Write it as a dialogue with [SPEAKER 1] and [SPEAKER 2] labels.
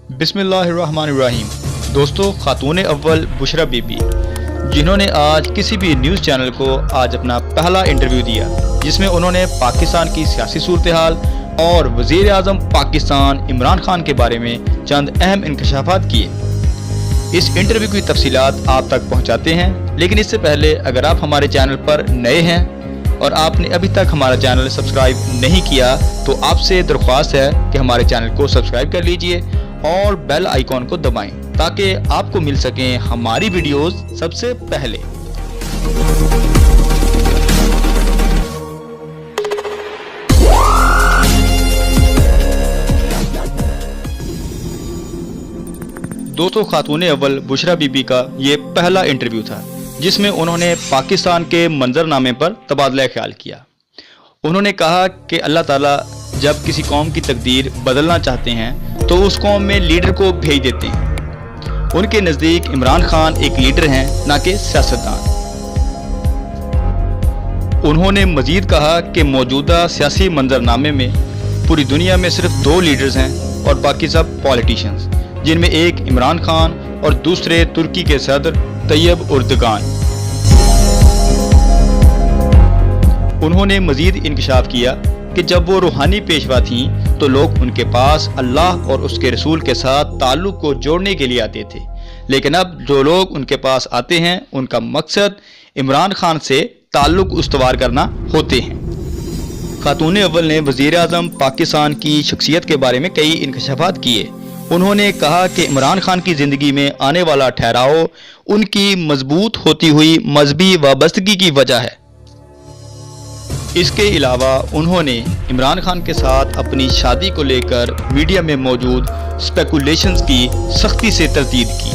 [SPEAKER 1] बिस्मिल्लाहिर्रहमानिर्रहीम। दोस्तों, खातून अव्वल बुशरा बीबी जिन्होंने आज किसी भी न्यूज़ चैनल को आज अपना पहला इंटरव्यू दिया, जिसमें उन्होंने पाकिस्तान की सियासी सूरत-ए-हाल और वज़ीर आज़म पाकिस्तान इमरान खान के बारे में चंद अहम इंकशाफात किए। इस इंटरव्यू की तफसीलात आप तक पहुंचाते हैं, लेकिन इससे पहले अगर आप हमारे चैनल पर नए हैं और आपने अभी तक हमारा चैनल सब्सक्राइब नहीं किया तो आपसे दरख्वास्त है कि हमारे चैनल को सब्सक्राइब कर लीजिए और बेल आइकॉन को दबाएं ताकि आपको मिल सकें हमारी वीडियोस सबसे पहले। दोस्तों, खातून अव्वल बुशरा बीबी का ये पहला इंटरव्यू था जिसमें उन्होंने पाकिस्तान के मंजरनामे पर तबादला ख्याल किया। उन्होंने कहा कि अल्लाह ताला जब किसी कौम की तकदीर बदलना चाहते हैं तो उस कौम में लीडर को भेज देते हैं। उनके नज़दीक इमरान खान एक लीडर हैं, ना कि सियासतदान। उन्होंने मजीद कहा कि मौजूदा सियासी मंजरनामे में पूरी दुनिया में सिर्फ 2 लीडर्स हैं और बाकी सब पॉलिटिशियंस, जिनमें एक इमरान खान और दूसरे तुर्की के सदर तैयब उर्दगान। उन्होंने मजीद इंकशाफ किया कि जब वो रूहानी पेशवा थीं तो लोग उनके पास अल्लाह और उसके रसूल के साथ ताल्लुक़ को जोड़ने के लिए आते थे, लेकिन अब जो लोग उनके पास आते हैं उनका मकसद इमरान खान से ताल्लुक़ उस्तवार करना होते हैं। खातून अव्वल ने वज़ीर आज़म पाकिस्तान की शख्सियत के बारे में कई इंकशाफात किए। उन्होंने कहा कि इमरान खान की ज़िंदगी में आने वाला ठहराव उनकी मजबूत होती हुई मजहबी वाबस्तगी की वजह है। इसके अलावा उन्होंने इमरान खान के साथ अपनी शादी को लेकर मीडिया में मौजूद स्पेकुलेशंस की सख्ती से तरदीद की।